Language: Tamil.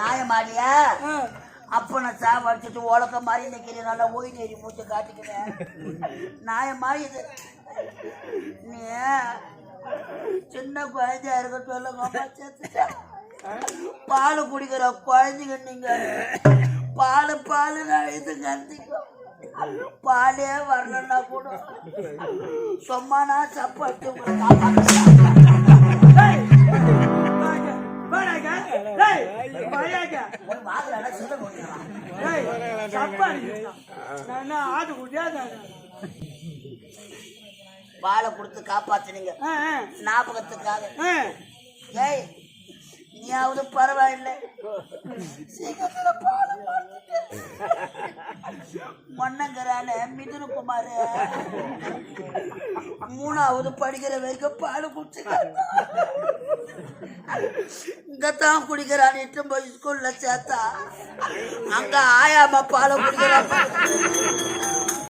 நாயமாடியா அப்ப நான் சாப்பிட்டு உலக மாதிரி நிக்கிறேன், நல்லா ஓய் நேரி மூச்சை காட்டிக்கிறேன். நாயமா இது நீ சின்ன குழந்தையா இருக்க சொல்லுங்க, பால் குடிக்கிற குழந்தைங்க நீங்க. பால் பால் இது கண்டிக்கும் பாலே வரலன்னா கூட சும்மானா சப்பாட்டு பாலை கொடுத்து காப்பாத்தினீங்க ஞாபகத்துக்காக. ஏய் நீயாவது பரவாயில்லை, சீக்கிரத்துல மன்னங்கரான மிதுனகுமார் 3வது படிக்கிற வரைக்கும் பால் குடிச்சு இங்கத்தான் குடிக்கிறான். 8 போய் ஸ்கூல்ல சேர்த்தா அங்க ஆயாம பாலை குடிக்கிறான்.